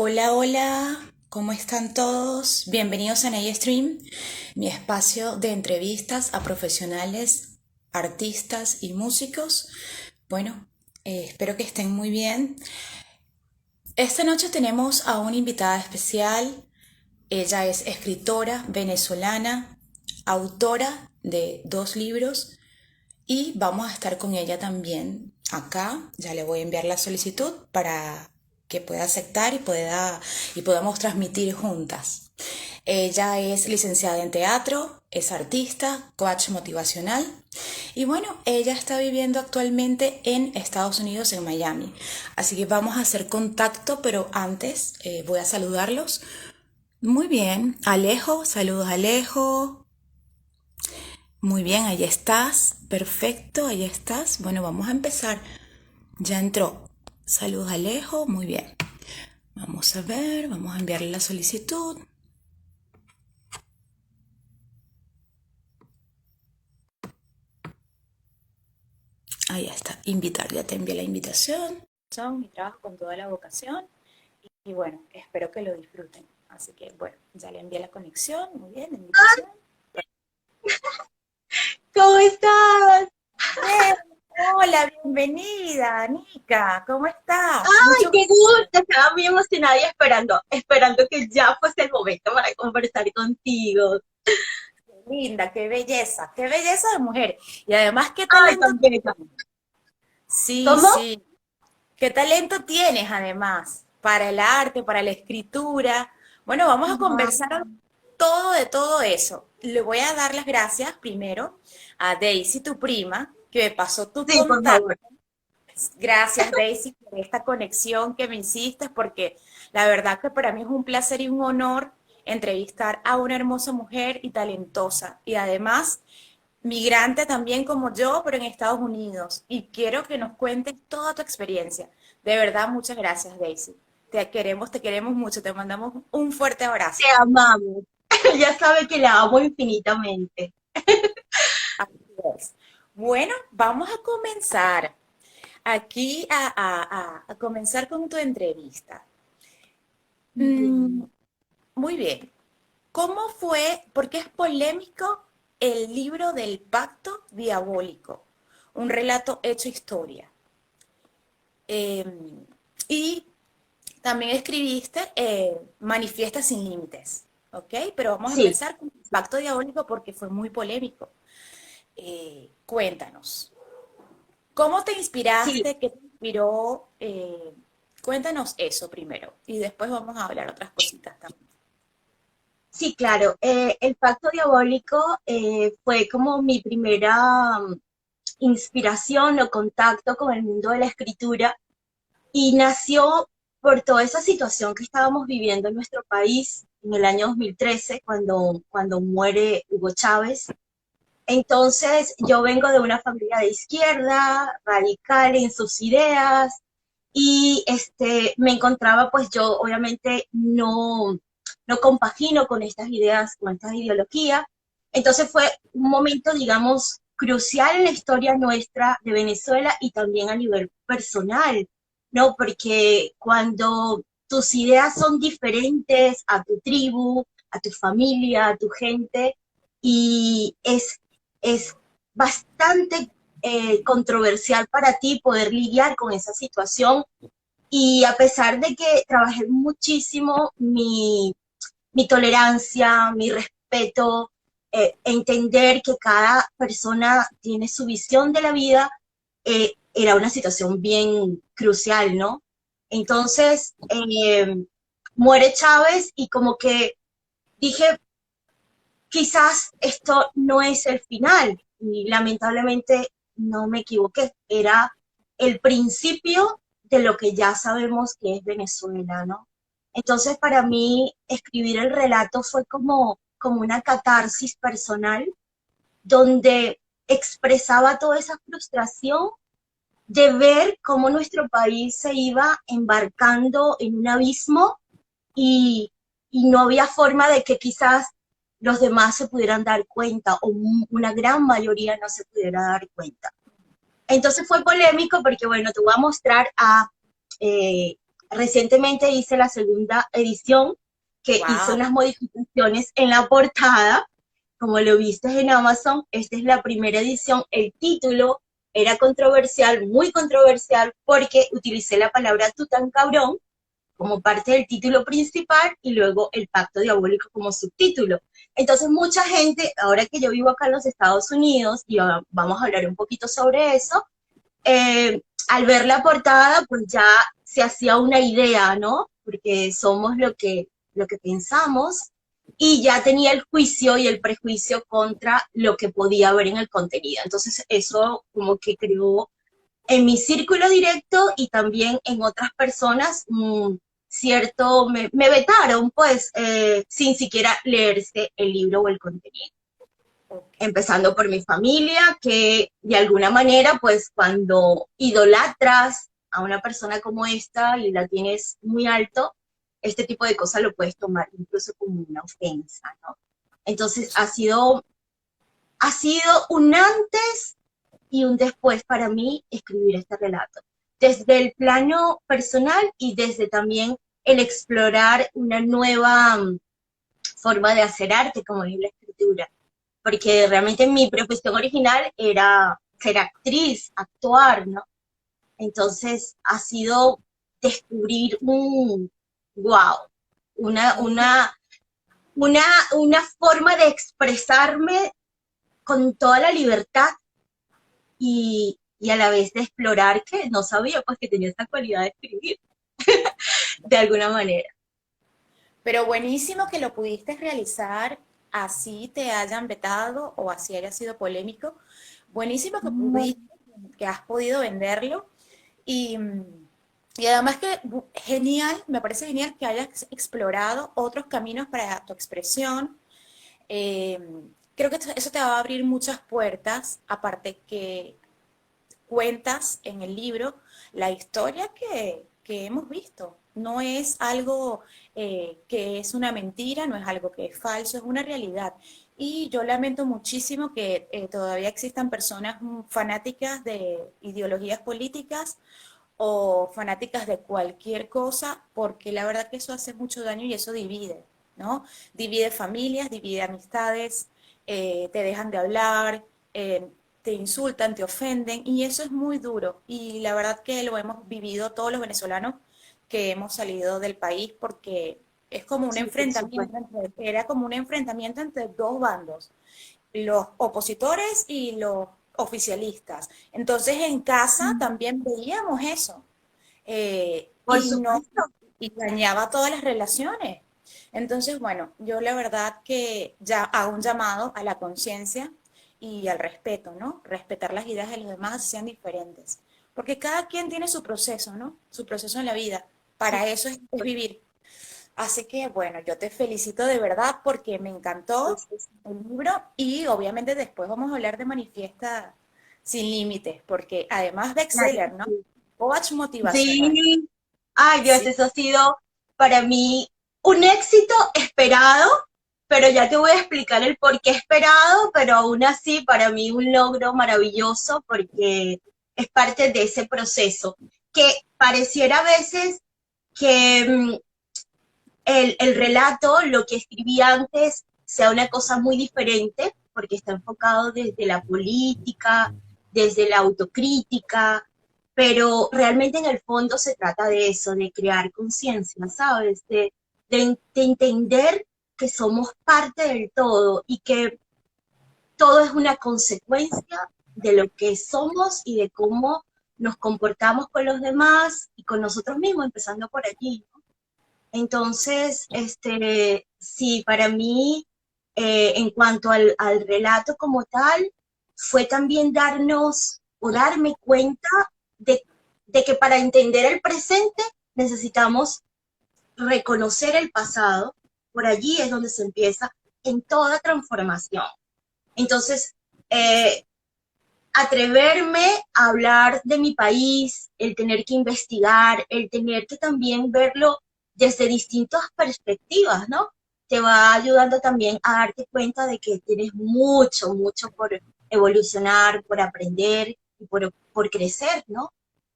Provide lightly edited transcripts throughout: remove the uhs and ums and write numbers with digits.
Hola, hola, ¿cómo están todos? Bienvenidos a Stream, mi espacio de entrevistas a profesionales, artistas y músicos. Bueno, espero que estén muy bien. Esta noche tenemos a una invitada especial. Ella es escritora venezolana, autora de 2 libros y vamos a estar con ella también acá. Ya le voy a enviar la solicitud para que pueda aceptar y podamos transmitir juntas. Ella es licenciada en teatro, es artista, coach motivacional y bueno, ella está viviendo actualmente en Estados Unidos, en Miami. Así que vamos a hacer contacto, pero antes voy a saludarlos. Muy bien, Alejo, saludos Alejo. Muy bien, ahí estás. Perfecto, ahí estás. Bueno, vamos a empezar. Ya entró. Saludos Alejo, muy bien. Vamos a ver, vamos a enviarle la solicitud. Ahí está, invitar, ya te envié la invitación. Son mi trabajo con toda la vocación y bueno, espero que lo disfruten. Así que bueno, ya le envié la conexión, muy bien, la invitación. ¿Cómo estás? Bien, hola, bienvenida, Nika, ¿cómo estás? Ay, Mucho qué gusto. gusto, estaba muy emocionada y esperando que ya fuese el momento para conversar contigo. Linda, qué belleza de mujer. Y además, qué Ay, talento tan bella. tienes. Sí, ¿Cómo? sí, qué talento tienes además para el arte, para la escritura. Bueno, vamos a conversar Ay, todo de todo eso. Le voy a dar las gracias primero a Daisy, tu prima, que me pasó tu sí, por contacto. favor. Gracias, Daisy, por esta conexión que me hiciste, porque la verdad que para mí es un placer y un honor entrevistar a una hermosa mujer y talentosa. Y además, migrante también como yo, pero en Estados Unidos. Y quiero que nos cuentes toda tu experiencia. De verdad, muchas gracias, Daisy. Te queremos mucho. Te mandamos un fuerte Te abrazo. amamos. Ya sabe que la amo infinitamente. Así es. Bueno, vamos a comenzar aquí a comenzar con tu entrevista. Mm, Bien. muy bien. ¿Cómo fue, porque es polémico el libro del pacto diabólico? Un relato hecho historia. Eh, y también escribiste Manifiesta sin límites, ¿ok? Pero vamos a Sí, empezar con el pacto diabólico porque fue muy polémico. Cuéntanos, ¿cómo te sí, inspiraste? ¿Qué te inspiró? Cuéntanos eso primero y después vamos a hablar otras cositas también. sí, claro. El Pacto Diabólico fue como mi primera inspiración o contacto con el mundo de la escritura. Y nació por toda esa situación que estábamos viviendo en nuestro país en el año 2013, cuando muere Hugo Chávez. Entonces, yo vengo de una familia de izquierda, radical en sus ideas, y me encontraba, pues yo obviamente no compagino con estas ideas, con estas ideologías. Entonces fue un momento, digamos, crucial en la historia nuestra de Venezuela y también a nivel personal, ¿no? Porque cuando tus ideas son diferentes a tu tribu, a tu familia, a tu gente, y es bastante controversial para ti poder lidiar con esa situación. Y a pesar de que trabajé muchísimo mi tolerancia, mi respeto, entender que cada persona tiene su visión de la vida, era una situación bien crucial, ¿no? Entonces, muere Chávez y como que dije, quizás esto no es el final. Y lamentablemente no me equivoqué. Era el principio de lo que ya sabemos que es Venezuela, ¿no? Entonces, para mí, escribir el relato fue como una catarsis personal donde expresaba toda esa frustración de ver cómo nuestro país se iba embarcando en un abismo y, y no había forma de que quizás los demás se pudieran dar cuenta o una gran mayoría no se pudiera dar cuenta. Entonces fue polémico porque, bueno, te voy a mostrar a recientemente hice la segunda edición, que hice Wow. unas modificaciones en la portada. Como lo viste en Amazon, esta es la primera edición. El título era controversial, muy controversial, porque utilicé la palabra Tutankamón como parte del título principal y luego el pacto diabólico como subtítulo. Entonces mucha gente, ahora que yo vivo acá en los Estados Unidos, y vamos a hablar un poquito sobre eso, al ver la portada, pues ya se hacía una idea, ¿no? Porque somos lo que pensamos, y ya tenía el juicio y el prejuicio contra lo que podía haber en el contenido. Entonces eso como que creó en mi círculo directo y también en otras personas, cierto, me vetaron, pues, sin siquiera leerse el libro o el contenido. Ok. Empezando por mi familia, que de alguna manera, pues, cuando idolatras a una persona como esta y la tienes muy alto, este tipo de cosas lo puedes tomar incluso como una ofensa, ¿no? Entonces, ha sido un antes y un después para mí escribir este relato. Desde el plano personal y desde también el explorar una nueva forma de hacer arte, como es la escritura. Porque realmente mi profesión original era ser actriz, actuar, ¿no? Entonces ha sido descubrir wow, una, Muy, una, una, una forma de expresarme con toda la libertad y a la vez de explorar que no sabía pues que tenía esta cualidad de escribir de alguna manera. pero buenísimo que lo pudiste realizar, así te hayan vetado o así haya sido polémico. Buenísimo que pudiste, que has podido venderlo. Y, y además que genial, me parece genial que hayas explorado otros caminos para tu expresión. Eh, Creo que eso te va a abrir muchas puertas, aparte que cuentas en el libro la historia que hemos visto. No es algo que es una mentira, no es algo que es falso, es una realidad. Y yo lamento muchísimo que todavía existan personas fanáticas de ideologías políticas o fanáticas de cualquier cosa, porque la verdad que eso hace mucho daño y eso divide, ¿no? Divide familias, divide amistades, te dejan de hablar, te insultan, te ofenden, y eso es muy duro. Y la verdad que lo hemos vivido todos los venezolanos que hemos salido del país, porque es como un Sí, por enfrentamiento, supuesto. era como un enfrentamiento entre dos bandos, los opositores y los oficialistas. Entonces en casa también veíamos eso, Por y no, supuesto. y dañaba todas las relaciones. Entonces, bueno, yo la verdad que ya hago un llamado a la conciencia y al respeto, ¿no? Respetar las ideas de los demás, así sean diferentes. Porque cada quien tiene su proceso, ¿no? Su proceso en la vida. Sí, Para eso es vivir. Así que bueno, yo te felicito de verdad porque me encantó entonces, el libro y obviamente después vamos a hablar de Manifiesta sin límites, porque además claro bestseller, que ¿no? sí. Coach motivacional. Sí. Ay, Dios, Sí, eso ha sido para mí un éxito esperado, pero ya te voy a explicar el por qué esperado, pero aún así para mí un logro maravilloso porque es parte de ese proceso que pareciera a veces que el relato, lo que escribí antes, sea una cosa muy diferente, porque está enfocado desde la política, desde la autocrítica, pero realmente en el fondo se trata de eso, de crear conciencia, ¿sabes? De entender que somos parte del todo y que todo es una consecuencia de lo que somos y de cómo nos comportamos con los demás y con nosotros mismos, empezando por allí. Entonces, sí, para mí, en cuanto al relato como tal, fue también darnos o darme cuenta de, de que para entender el presente necesitamos reconocer el pasado. Por allí es donde se empieza en toda transformación. Entonces, eh, atreverme a hablar de mi país, el tener que investigar, el tener que también verlo desde distintas perspectivas, ¿no? Te va ayudando también a darte cuenta de que tienes mucho, mucho por evolucionar, por aprender y por crecer, ¿no?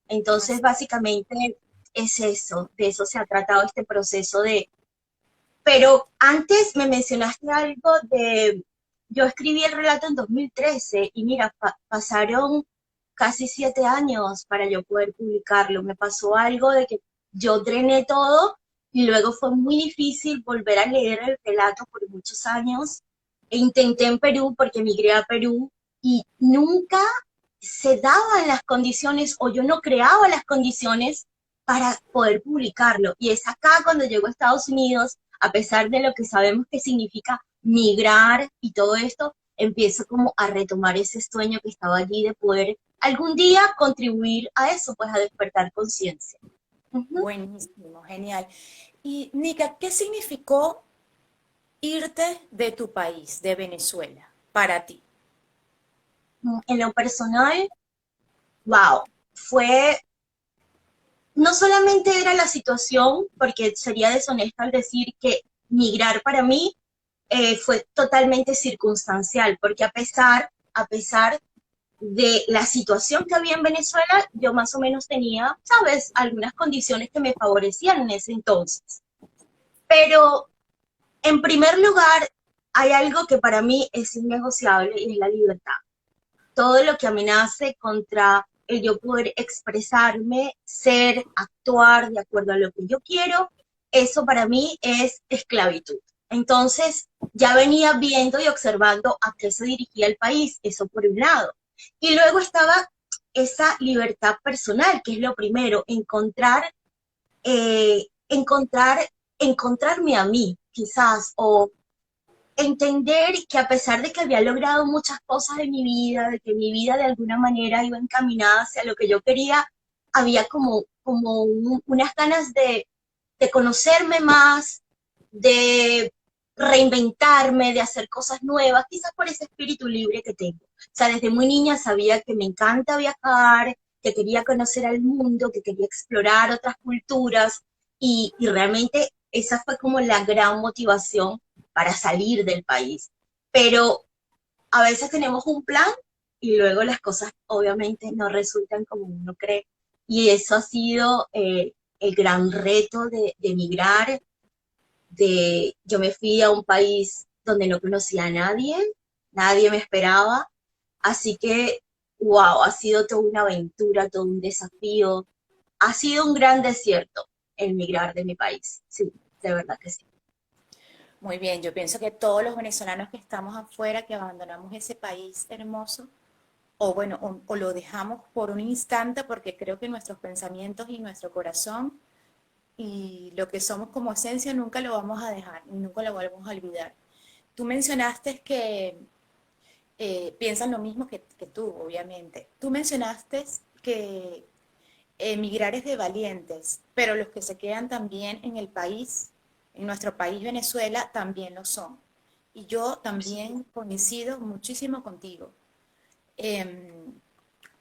Entonces, así, básicamente, es eso, de eso se ha tratado este proceso de... Pero antes me mencionaste algo de... Yo escribí el relato en 2013 y mira, pasaron casi 7 años para yo poder publicarlo. Me pasó algo de que yo drené todo y luego fue muy difícil volver a leer el relato por muchos años. E intenté en Perú porque emigré a Perú y nunca se daban las condiciones o yo no creaba las condiciones para poder publicarlo. Y es acá cuando llego a Estados Unidos, a pesar de lo que sabemos que significa migrar y todo esto, empiezo como a retomar ese sueño que estaba allí de poder algún día contribuir a eso, pues a despertar conciencia. Uh-huh. Buenísimo, genial. Y Nika, ¿qué significó irte de tu país, de Venezuela, para ti? En lo personal, wow, fue, no solamente era la situación, porque sería deshonesta al decir que migrar para mí fue totalmente circunstancial, porque a pesar de la situación que había en Venezuela, yo más o menos tenía, sabes, algunas condiciones que me favorecían en ese entonces. Pero en primer lugar, hay algo que para mí es innegociable y es la libertad. Todo lo que amenace contra el yo poder expresarme, ser, actuar de acuerdo a lo que yo quiero, eso para mí es esclavitud. Entonces, ya venía viendo y observando a qué se dirigía el país, eso por un lado. Y luego estaba esa libertad personal, que es lo primero, eh, encontrar, encontrarme a mí, quizás, o entender que a pesar de que había logrado muchas cosas en mi vida, de que mi vida de alguna manera iba encaminada hacia lo que yo quería, había unas ganas de conocerme más, de reinventarme, de hacer cosas nuevas, quizás por ese espíritu libre que tengo. O sea, desde muy niña sabía que me encanta viajar, que quería conocer al mundo, que quería explorar otras culturas y realmente esa fue como la gran motivación para salir del país. Pero a veces tenemos un plan y luego las cosas obviamente no resultan como uno cree. Y eso ha sido el gran reto de emigrar. Yo me fui a un país donde no conocía a nadie, nadie me esperaba, así que, wow, ha sido toda una aventura, todo un desafío, ha sido un gran desierto el migrar de mi país, sí, de verdad que sí. Muy bien, yo pienso que todos los venezolanos que estamos afuera, que abandonamos ese país hermoso, o bueno, o lo dejamos por un instante porque creo que nuestros pensamientos y nuestro corazón y lo que somos como esencia nunca lo vamos a dejar, nunca lo vamos a olvidar. Tú mencionaste que piensan lo mismo que tú, obviamente. Tú mencionaste que emigrar es de valientes, pero los que se quedan también en el país, en nuestro país Venezuela, también lo son. Y yo también coincido muchísimo contigo. Eh,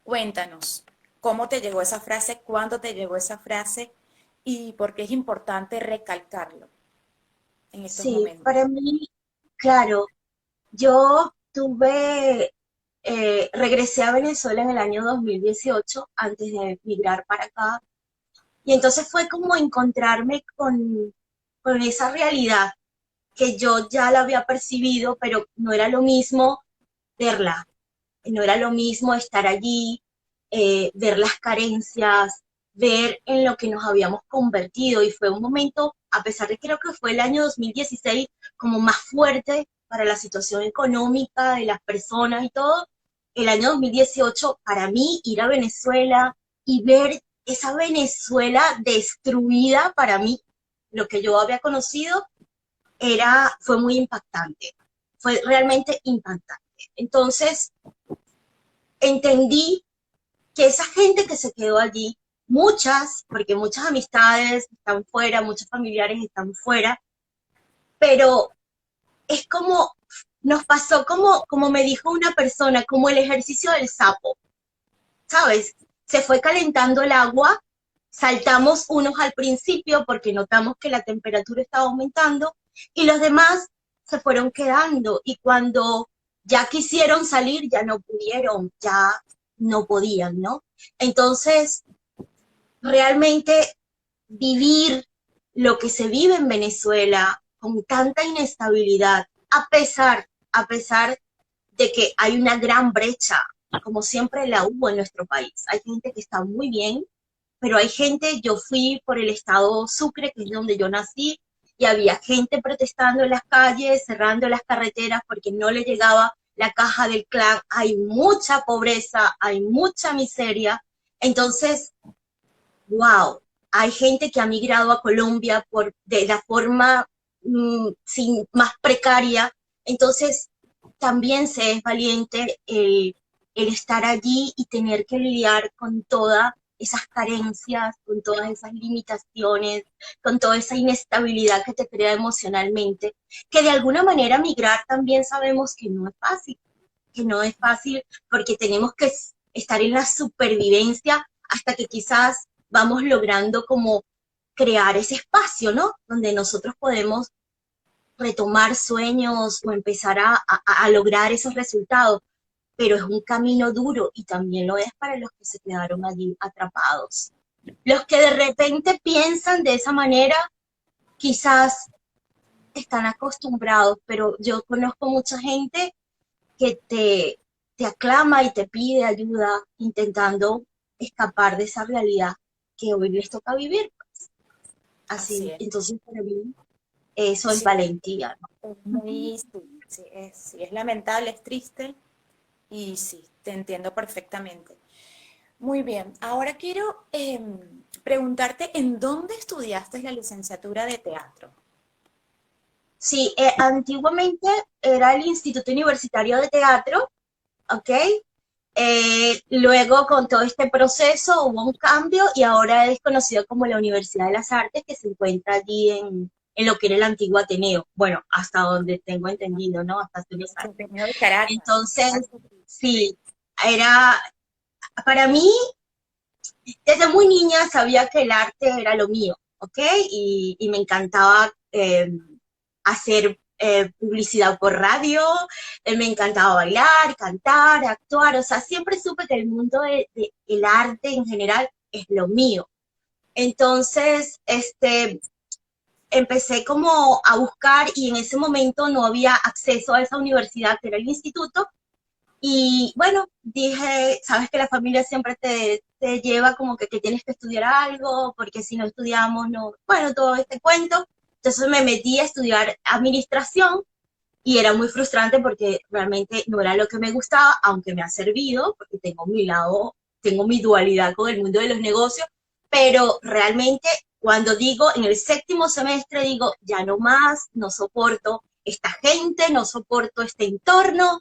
Cuéntanos, ¿cómo te llegó esa frase? ¿Cuándo te llegó esa frase? ¿Y por qué es importante recalcarlo en estos Sí, momentos? para mí, claro, yo regresé a Venezuela en el año 2018 antes de migrar para acá, y entonces fue como encontrarme con esa realidad que yo ya la había percibido, pero no era lo mismo verla, no era lo mismo estar allí, ver las carencias, ver en lo que nos habíamos convertido, y fue un momento, a pesar de que creo que fue el año 2016 como más fuerte para la situación económica de las personas y todo, el año 2018 para mí ir a Venezuela y ver esa Venezuela destruida para mí, lo que yo había conocido, fue muy impactante, fue realmente impactante. Entonces, entendí que esa gente que se quedó allí, muchas, porque muchas amistades están fuera, muchos familiares están fuera, pero es como, nos pasó como me dijo una persona, como el ejercicio del sapo, ¿sabes? Se fue calentando el agua, saltamos unos al principio porque notamos que la temperatura estaba aumentando y los demás se fueron quedando y cuando ya quisieron salir ya no pudieron, ya no podían, ¿no? Entonces, realmente vivir lo que se vive en Venezuela con tanta inestabilidad, a pesar de que hay una gran brecha, como siempre la hubo en nuestro país. Hay gente que está muy bien, pero hay gente, yo fui por el estado Sucre, que es donde yo nací, y había gente protestando en las calles, cerrando las carreteras porque no le llegaba la caja del clan. Hay mucha pobreza, hay mucha miseria. Entonces, wow, hay gente que ha migrado a Colombia de la forma más precaria. Entonces, también se es valiente el estar allí y tener que lidiar con todas esas carencias, con todas esas limitaciones, con toda esa inestabilidad que te crea emocionalmente, que de alguna manera migrar también sabemos que no es fácil porque tenemos que estar en la supervivencia hasta que quizás vamos logrando como crear ese espacio, ¿no? Donde nosotros podemos retomar sueños o empezar a lograr esos resultados, pero es un camino duro y también lo es para los que se quedaron allí atrapados. Los que de repente piensan de esa manera, quizás están acostumbrados, pero yo conozco mucha gente que te aclama y te pide ayuda intentando escapar de esa realidad que hoy les toca vivir. Así Así, es. entonces para mí eso es Sí, valentía, ¿no? es muy, sí, es lamentable, es triste y sí, te entiendo perfectamente. Muy bien, ahora quiero preguntarte en dónde estudiaste la licenciatura de teatro. Sí, antiguamente era el Instituto Universitario de Teatro, ¿ok? Luego con todo este proceso hubo un cambio y ahora es conocido como la Universidad de las Artes que se encuentra allí en lo que era el antiguo Ateneo. Bueno, hasta donde tengo entendido, ¿no? Hasta hace unos años. Desempeño de Caracas. Entonces, sí, era, para mí, desde muy niña sabía que el arte era lo mío, ¿ok? Y me encantaba hacer publicidad por radio, me encantaba bailar, cantar, actuar, o sea, siempre supe que el mundo el arte en general es lo mío. Entonces, empecé como a buscar y en ese momento no había acceso a esa universidad que era el instituto. Y bueno, dije, sabes que la familia siempre te lleva como que tienes que estudiar algo, porque si no estudiamos, no, bueno, todo este cuento. Entonces me metí a estudiar administración y era muy frustrante porque realmente no era lo que me gustaba, aunque me ha servido, porque tengo mi lado, tengo mi dualidad con el mundo de los negocios, pero realmente cuando digo en el séptimo semestre, digo, ya no más, no soporto esta gente, no soporto este entorno,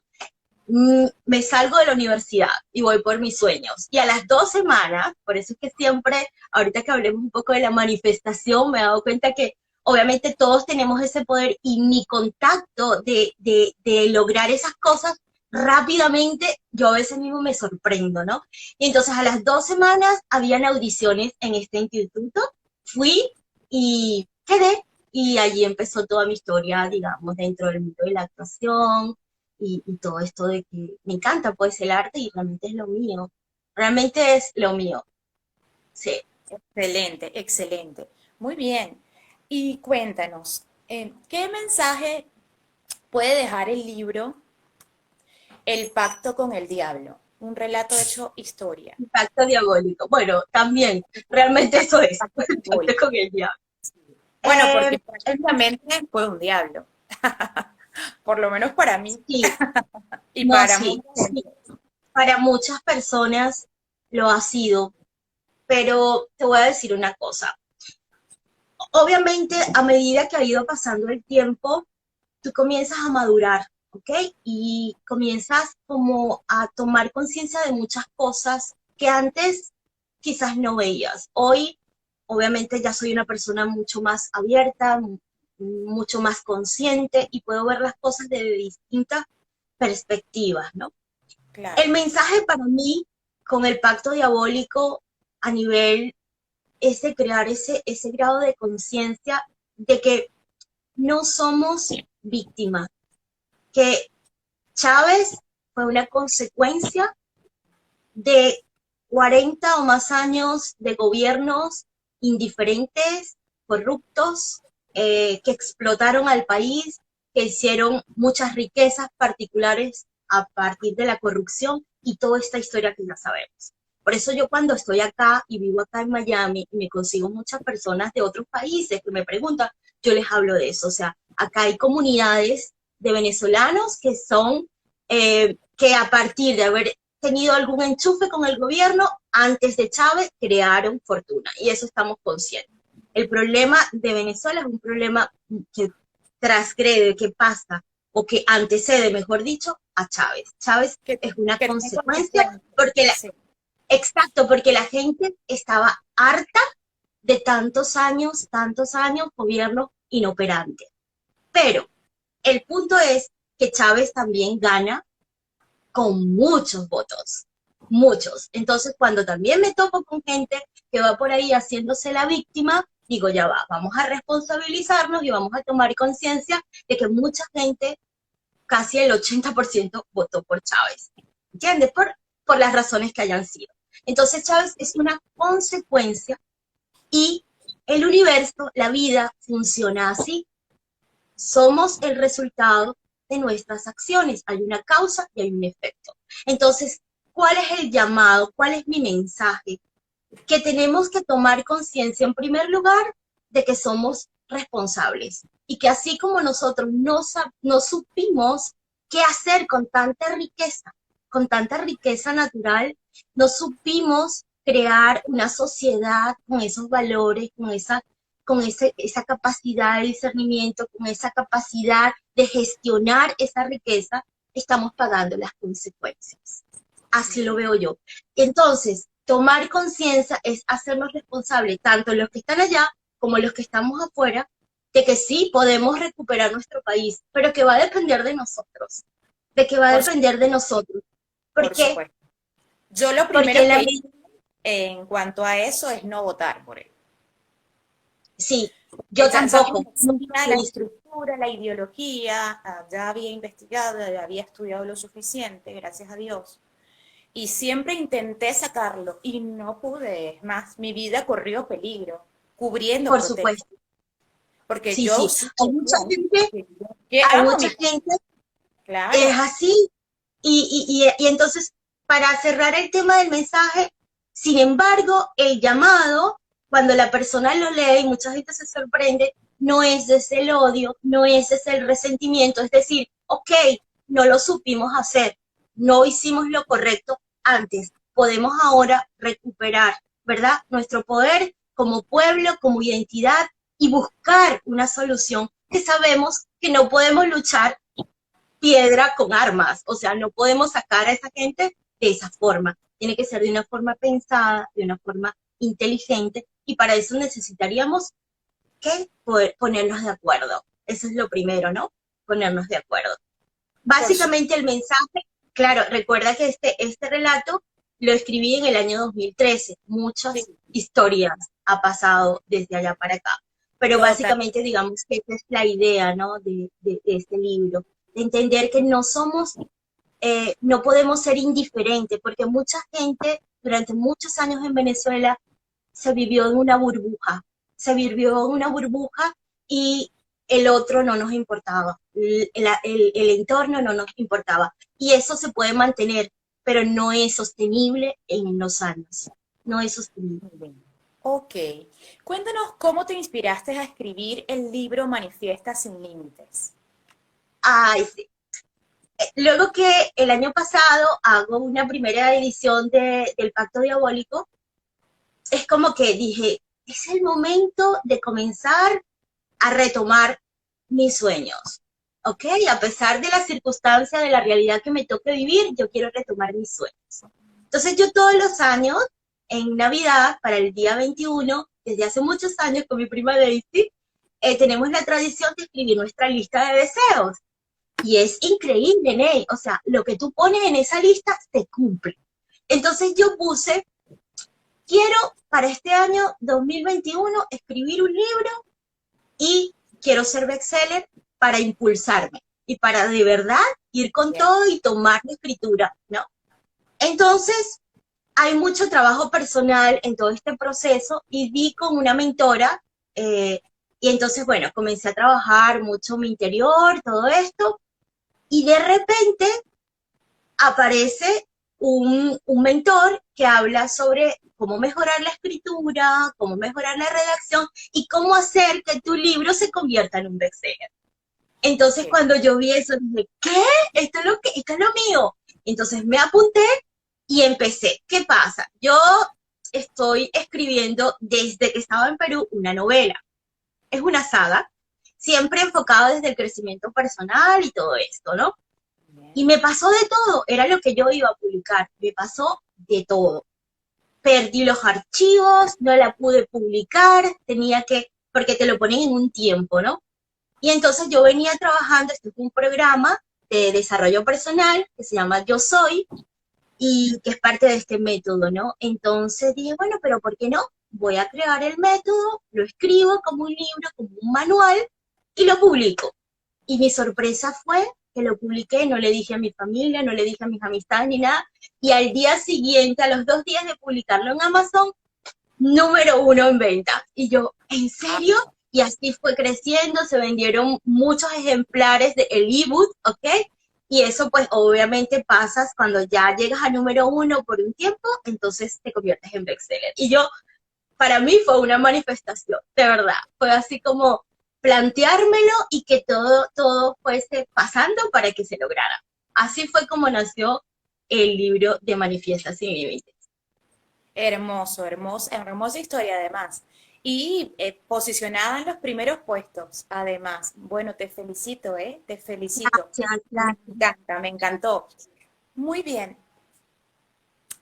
me salgo de la universidad y voy por mis sueños. Y a las 2 semanas, por eso es que siempre, ahorita que hablemos un poco de la manifestación, me he dado cuenta que obviamente todos tenemos ese poder y mi contacto de lograr esas cosas rápidamente, yo a veces mismo me sorprendo, ¿no? Y entonces a las 2 semanas habían audiciones en este instituto, fui y quedé. Y allí empezó toda mi historia, digamos, dentro del mundo de la actuación, y todo esto de que me encanta pues el arte y realmente es lo mío, realmente es lo mío, sí. Excelente, excelente. Muy bien. Y cuéntanos, ¿qué mensaje puede dejar el libro El pacto con el diablo? Un relato hecho historia. Impacto diabólico, bueno, también, realmente eso es, Pacto impacto simbólico. con el diablo. Bueno, porque El prácticamente fue un diablo, por lo menos para mí sí, y no, para sí, mucha sí, gente. para muchas personas lo ha sido, pero te voy a decir una cosa, obviamente a medida que ha ido pasando el tiempo, tú comienzas a madurar, ¿ok? Y comienzas como a tomar conciencia de muchas cosas que antes quizás no veías. Hoy, obviamente, ya soy una persona mucho más abierta, mucho más consciente y puedo ver las cosas desde distintas perspectivas, ¿no? El Claro, mensaje para mí con el pacto diabólico a nivel es de crear ese grado de conciencia de que no somos víctimas, que Chávez fue una consecuencia de 40 o más años de gobiernos indiferentes, corruptos, que explotaron al país, que hicieron muchas riquezas particulares a partir de la corrupción y toda esta historia que ya sabemos. Por eso yo cuando estoy acá y vivo acá en Miami y me consigo muchas personas de otros países que me preguntan, yo les hablo de eso. O sea, acá hay comunidades de venezolanos que son, que a partir de haber tenido algún enchufe con el gobierno, antes de Chávez crearon fortuna. Y eso estamos conscientes. El problema de Venezuela es un problema que transgrede, que pasa, o que antecede, mejor dicho, a Chávez. Chávez es una que tiene consecuencia, consecuencias. porque Sí. exacto, porque la gente estaba harta de tantos años, gobierno inoperante. Pero el punto es que Chávez también gana con muchos votos, muchos. Entonces, cuando también me topo con gente que va por ahí haciéndose la víctima, digo, ya va, vamos a responsabilizarnos y vamos a tomar conciencia de que mucha gente, casi el 80%, votó por Chávez. ¿Entiendes? Por las razones que hayan sido. Entonces, Chávez es una consecuencia y el universo, la vida, funciona así. Somos el resultado de nuestras acciones. Hay una causa y hay un efecto. Entonces, ¿cuál es el llamado? ¿Cuál es mi mensaje? Que tenemos que tomar conciencia, en primer lugar, de que somos responsables y que así como nosotros no supimos qué hacer con tanta riqueza natural, no supimos crear una sociedad con esos valores, esa capacidad de discernimiento, con esa capacidad de gestionar esa riqueza, estamos pagando las consecuencias. Así lo veo yo. Entonces, tomar conciencia es hacernos responsables, tanto los que están allá como los que estamos afuera, de que sí podemos recuperar nuestro país, pero que va a depender de nosotros, de que va a Por, depender de nosotros. ¿Por por qué? supuesto. Yo lo Porque primero en la que hice medida, en cuanto a eso es no votar por él. sí, yo Ya tampoco, nunca conocía lo la hice. estructura, la ideología, ya había investigado, ya había estudiado lo suficiente, gracias a Dios. Y siempre intenté sacarlo y no pude. Es más, mi vida corrió peligro cubriendo Por protestas. supuesto. Porque Sí, yo sí. sí quería, que Hay amo a mucha mi país, gente, es claro. así. Y entonces, para cerrar el tema del mensaje, sin embargo, el llamado, cuando la persona lo lee y mucha gente se sorprende, no es desde el odio, no es desde el resentimiento, es decir, ok, no lo supimos hacer, no hicimos lo correcto antes, podemos ahora recuperar, ¿verdad? Nuestro poder como pueblo, como identidad y buscar una solución que sabemos que no podemos luchar piedra con armas. O sea, no podemos sacar a esa gente de esa forma. Tiene que ser de una forma pensada, de una forma inteligente, y para eso necesitaríamos que poder ponernos de acuerdo. Eso es lo primero, ¿no? Ponernos de acuerdo. Por su, Básicamente el mensaje, claro, recuerda que este relato lo escribí en el año 2013. Muchas sí, historias ha pasado desde allá para acá. Pero total. básicamente digamos que esa es la idea, ¿no? De este libro. De entender que no somos, no podemos ser indiferentes, porque mucha gente durante muchos años en Venezuela se vivió en una burbuja, se vivió en una burbuja y el otro no nos importaba, el entorno no nos importaba. Y eso se puede mantener, pero no es sostenible en los años, no es sostenible. Ok. Cuéntanos cómo te inspiraste a escribir el libro Manifiesta sin límites. Ay, sí. Luego que el año pasado hago una primera edición del Pacto Diabólico, es como que dije, es el momento de comenzar a retomar mis sueños. ¿Ok? A pesar de la circunstancia, de la realidad que me toque vivir, yo quiero retomar mis sueños. Entonces yo todos los años, en Navidad, para el día 21, desde hace muchos años con mi prima Daisy, tenemos la tradición de escribir nuestra lista de deseos. Y es increíble, Ney. O sea, lo que tú pones en esa lista se cumple. Entonces yo puse, quiero para este año 2021 escribir un libro y quiero ser bestseller para impulsarme y para de verdad ir con Bien. todo y tomar la escritura, ¿no? Entonces, hay mucho trabajo personal en todo este proceso y di con una mentora y entonces, bueno, comencé a trabajar mucho mi interior, todo esto, y de repente aparece un mentor que habla sobre cómo mejorar la escritura, cómo mejorar la redacción y cómo hacer que tu libro se convierta en un bestseller. Ok. Entonces, cuando yo vi eso, dije, ¿qué? Esto es lo mío. Entonces me apunté y empecé. ¿Qué pasa? Yo estoy escribiendo desde que estaba en Perú una novela. Es una saga, siempre enfocada desde el crecimiento personal y todo esto, ¿no? Y Bien. me pasó de todo, era lo que yo iba a publicar, me pasó de todo. Perdí los archivos, no la pude publicar, tenía que, porque te lo ponen en un tiempo, ¿no? Y entonces yo venía trabajando, este es un programa de desarrollo personal que se llama Yo Soy y que es parte de este método, ¿no? Entonces dije, bueno, pero ¿por qué no? Voy a crear el método, lo escribo como un libro, como un manual y lo publico. Y mi sorpresa fue que lo publiqué, no le dije a mi familia, no le dije a mis amistades ni nada. Y al día siguiente, a los 2 días de publicarlo en Amazon, número 1 en venta. Y yo, ¿en serio? Y así fue creciendo, se vendieron muchos ejemplares del ebook, ¿ok? Y eso pues obviamente pasas cuando ya llegas a número 1 por un tiempo, entonces te conviertes en bestseller. Y yo, para mí fue una manifestación, de verdad. Fue así como planteármelo y que todo fuese pasando para que se lograra. Así fue como nació el libro de Manifiesta sin Límites. Hermoso, hermoso, hermosa historia además. Y posicionada en los primeros puestos, además. Bueno, te felicito, ¿eh? Te felicito. Gracias, Me gracias. encanta, me encantó. Muy bien.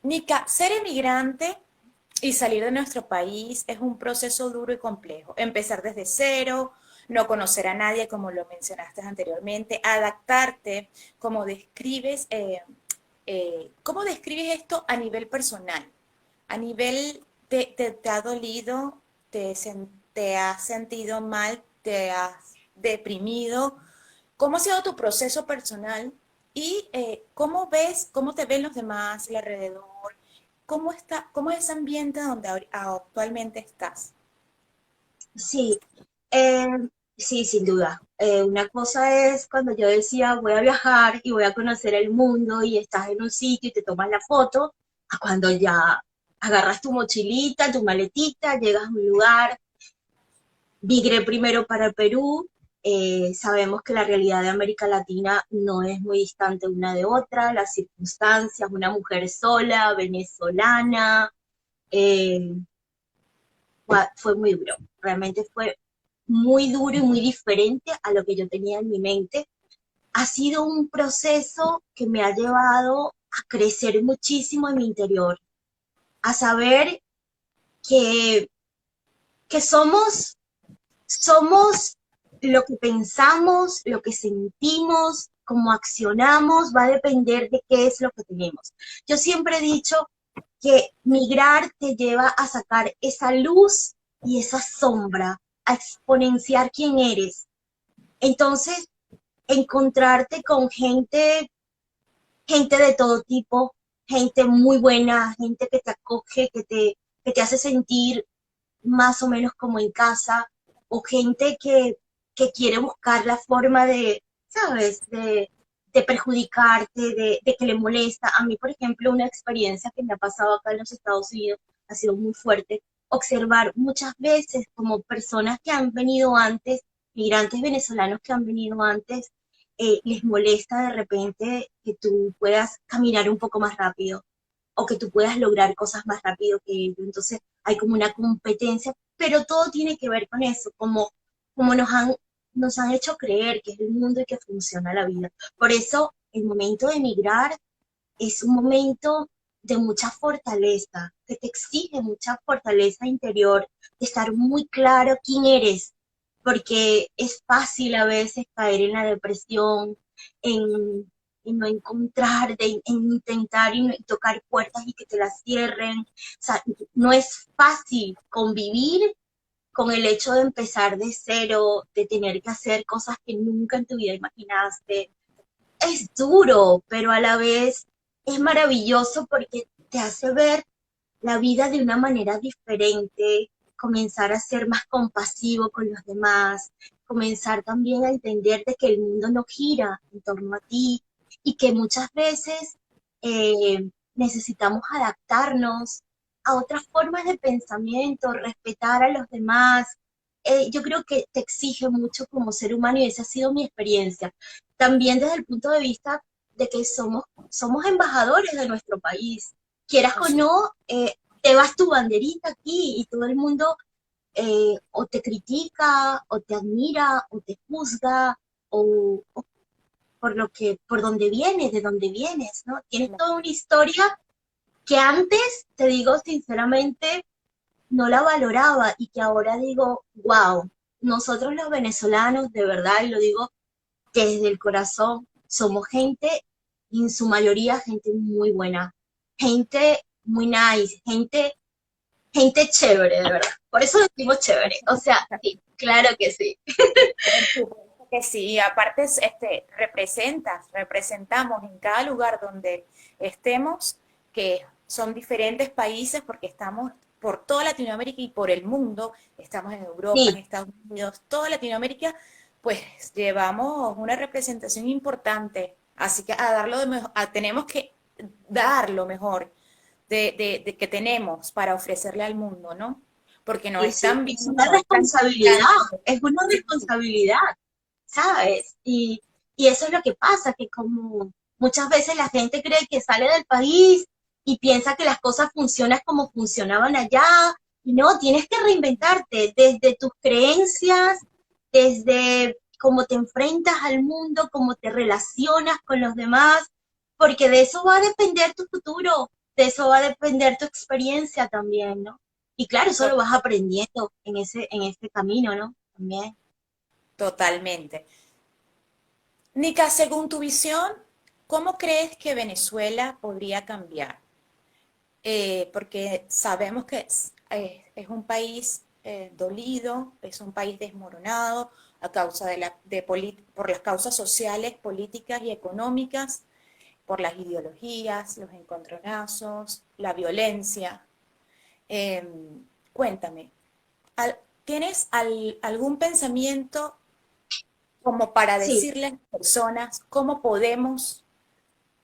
Nika, ser emigrante y salir de nuestro país es un proceso duro y complejo. Empezar desde cero, no conocer a nadie, como lo mencionaste anteriormente, adaptarte, ¿cómo describes esto a nivel personal? A nivel, te ha dolido, te has sentido mal, te has deprimido. ¿Cómo ha sido tu proceso personal y cómo te ven los demás, el alrededor? ¿Cómo es ese ambiente donde actualmente estás? Sí, eh, sí, sin duda. Una cosa es cuando yo decía voy a viajar y voy a conocer el mundo y estás en un sitio y te tomas la foto, a cuando ya agarras tu mochilita, tu maletita, llegas a un lugar. Migré primero para Perú. Sabemos que la realidad de América Latina no es muy distante una de otra, las circunstancias, una mujer sola, venezolana, eh, fue muy duro, realmente fue muy duro y muy diferente a lo que yo tenía en mi mente. Ha sido un proceso que me ha llevado a crecer muchísimo en mi interior, a saber que, que somos lo que pensamos, lo que sentimos, cómo accionamos, va a depender de qué es lo que tenemos. Yo siempre he dicho que migrar te lleva a sacar esa luz y esa sombra, a exponenciar quién eres. Entonces, encontrarte con gente de todo tipo, gente muy buena, gente que te acoge, que te hace sentir más o menos como en casa, o gente que quiere buscar la forma de, ¿sabes? De perjudicarte, de que le molesta. A mí, por ejemplo, una experiencia que me ha pasado acá en los Estados Unidos ha sido muy fuerte. Observar muchas veces como personas que han venido antes, migrantes venezolanos que han venido antes, les molesta de repente que tú puedas caminar un poco más rápido o que tú puedas lograr cosas más rápido que ellos. Entonces hay como una competencia, pero todo tiene que ver con eso, como nos han hecho creer que es el mundo y que funciona la vida. Por eso el momento de emigrar es un momento de mucha fortaleza, que te exige mucha fortaleza interior, de estar muy claro quién eres, porque es fácil a veces caer en la depresión, en, en no encontrar, en intentar y tocar puertas y que te las cierren. O sea, no es fácil convivir con el hecho de empezar de cero, de tener que hacer cosas que nunca en tu vida imaginaste. Es duro, pero a la vez es maravilloso porque te hace ver la vida de una manera diferente, comenzar a ser más compasivo con los demás, comenzar también a entender de que el mundo no gira en torno a ti y que muchas veces necesitamos adaptarnos a otras formas de pensamiento, respetar a los demás. Yo creo que te exige mucho como ser humano y esa ha sido mi experiencia. También desde el punto de vista de que somos embajadores de nuestro país. Quieras o Así, no, te vas tu banderita aquí y todo el mundo o te critica, o te admira, o te juzga, o por lo que, por donde vienes, de dónde vienes, ¿no? Tienes toda una historia que antes, te digo sinceramente, no la valoraba y que ahora digo, wow, nosotros los venezolanos, de verdad, y lo digo desde el corazón, somos gente, y en su mayoría gente muy buena, gente muy nice, gente chévere, de verdad. Por eso decimos chévere. O sea, sí, claro que sí. por supuesto que sí, aparte representamos en cada lugar donde estemos, que son diferentes países porque estamos por toda Latinoamérica y por el mundo, estamos en Europa, en Sí, Estados Unidos, toda Latinoamérica, pues llevamos una representación importante, así que a darlo de mejor, tenemos que dar lo mejor de que tenemos para ofrecerle al mundo, ¿no? Porque no sí, sí. están Es viendo, una no están responsabilidad, criticando. es una Sí, sí. responsabilidad, ¿sabes? Y eso es lo que pasa, que como muchas veces la gente cree que sale del país y piensa que las cosas funcionan como funcionaban allá, y no, tienes que reinventarte desde tus creencias, desde cómo te enfrentas al mundo, cómo te relacionas con los demás, porque de eso va a depender tu futuro, de eso va a depender tu experiencia también, ¿no? Y claro, eso lo vas aprendiendo en ese camino, ¿no? También. Totalmente. Nica, según tu visión, ¿cómo crees que Venezuela podría cambiar? Porque sabemos que es un país dolido, es un país desmoronado a causa por las causas sociales, políticas y económicas, por las ideologías, los encontronazos, la violencia. Eh, Cuéntame, ¿tienes algún pensamiento como para Sí, decirle a las personas cómo podemos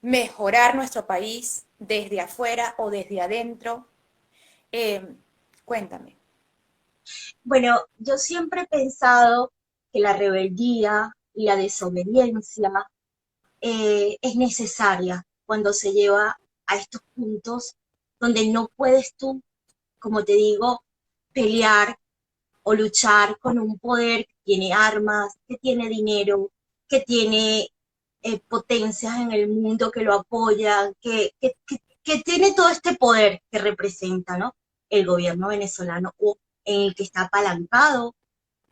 mejorar nuestro país desde afuera o desde adentro? Eh, Cuéntame. bueno, yo siempre he pensado que la rebeldía y la desobediencia es necesaria cuando se lleva a estos puntos donde no puedes tú, como te digo, pelear o luchar con un poder que tiene armas, que tiene dinero, que tiene potencias en el mundo que lo apoyan, que tiene todo este poder que representa, ¿no? El gobierno venezolano o en el que está apalancado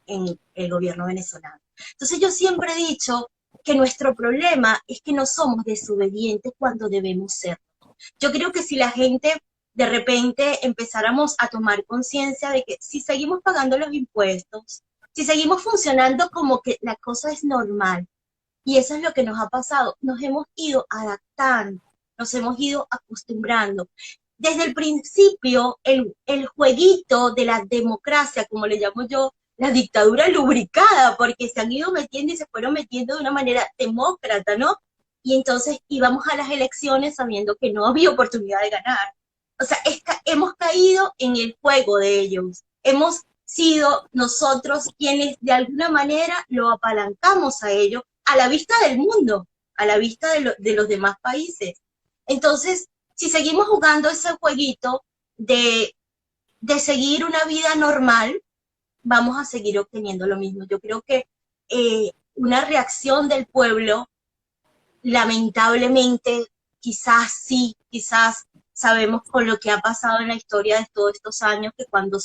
en el gobierno venezolano. Entonces yo siempre he dicho que nuestro problema es que no somos desobedientes cuando debemos ser. Yo creo que si la gente de repente empezáramos a tomar conciencia de que si seguimos pagando los impuestos, si seguimos funcionando como que la cosa es normal, y eso es lo que nos ha pasado, nos hemos ido adaptando, nos hemos ido acostumbrando. Desde el principio, el jueguito de la democracia, como le llamo yo, la dictadura lubricada, porque se han ido metiendo y se fueron metiendo de una manera demócrata, ¿no? Y entonces íbamos a las elecciones sabiendo que no había oportunidad de ganar. O sea, hemos caído en el juego de ellos. Hemos sido nosotros quienes de alguna manera lo apalancamos a ellos a la vista del mundo, a la vista de los demás países. Entonces, si seguimos jugando ese jueguito de, de seguir una vida normal, vamos a seguir obteniendo lo mismo. Yo creo que una reacción del pueblo, lamentablemente, quizás sí, quizás sabemos con lo que ha pasado en la historia de todos estos años, que cuando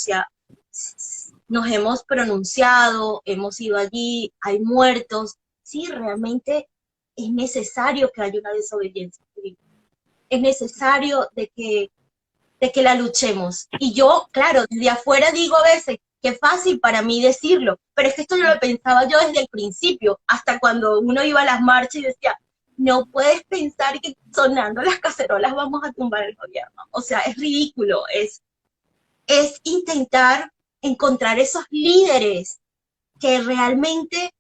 nos hemos pronunciado, hemos ido allí, hay muertos, sí, realmente es necesario que haya una desobediencia civil. Es necesario de que la luchemos. Y yo, claro, desde afuera digo a veces, qué fácil para mí decirlo, pero es que esto yo lo pensaba yo desde el principio, hasta cuando uno iba a las marchas y decía, no puedes pensar que sonando las cacerolas vamos a tumbar el gobierno. O sea, es ridículo, es intentar encontrar esos líderes que realmente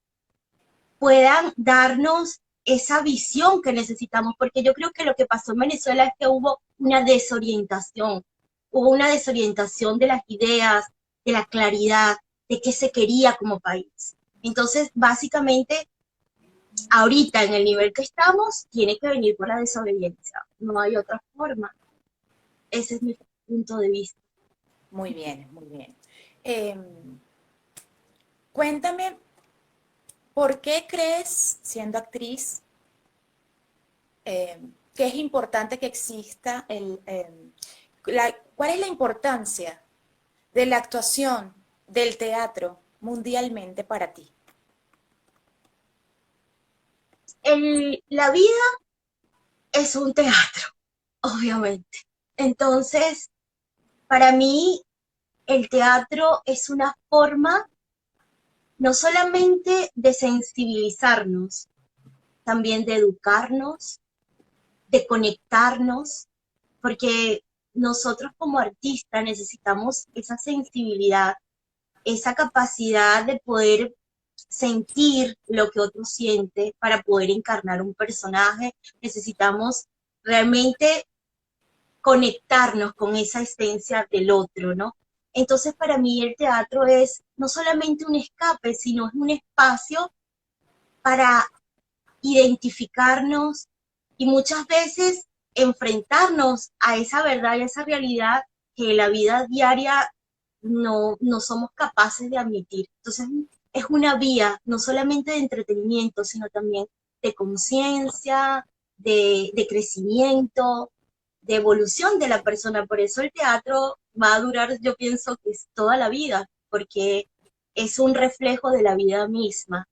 puedan darnos esa visión que necesitamos, porque yo creo que lo que pasó en Venezuela es que hubo una desorientación de las ideas, de la claridad, de qué se quería como país. Entonces, básicamente, ahorita en el nivel que estamos, tiene que venir por la desobediencia, no hay otra forma. Ese es mi punto de vista. Muy bien, muy bien. Cuéntame, ¿por qué crees, siendo actriz, que es importante que exista cuál es la importancia de la actuación, del teatro mundialmente para ti? La vida es un teatro, obviamente. Entonces, para mí, el teatro es una forma no solamente de sensibilizarnos, también de educarnos, de conectarnos, porque nosotros como artistas necesitamos esa sensibilidad, esa capacidad de poder sentir lo que otro siente para poder encarnar un personaje. Necesitamos realmente conectarnos con esa esencia del otro, ¿no? Entonces para mí el teatro es no solamente un escape, sino es un espacio para identificarnos y muchas veces enfrentarnos a esa verdad y a esa realidad que en la vida diaria no somos capaces de admitir. Entonces es una vía no solamente de entretenimiento, sino también de conciencia, de crecimiento, de evolución de la persona. Por eso el teatro va a durar, yo pienso que es toda la vida, porque es un reflejo de la vida misma.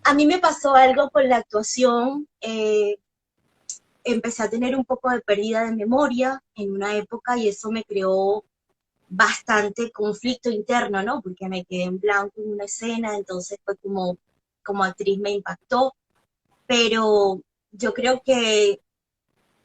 A mí me pasó algo con la actuación, empecé a tener un poco de pérdida de memoria en una época y eso me creó bastante conflicto interno, ¿no? Porque me quedé en blanco en una escena, entonces fue como actriz me impactó, pero yo creo que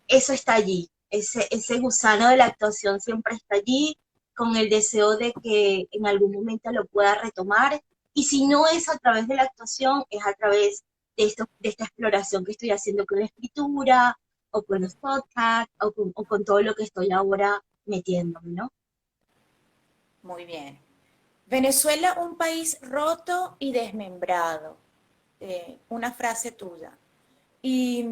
eso está allí, ese gusano de la actuación siempre está allí, con el deseo de que en algún momento lo pueda retomar, y si no es a través de la actuación, es a través de esta exploración que estoy haciendo con la escritura, o con los podcasts, o con todo lo que estoy ahora metiéndome, ¿no? Muy bien. Venezuela, un país roto y desmembrado. Una frase tuya. Y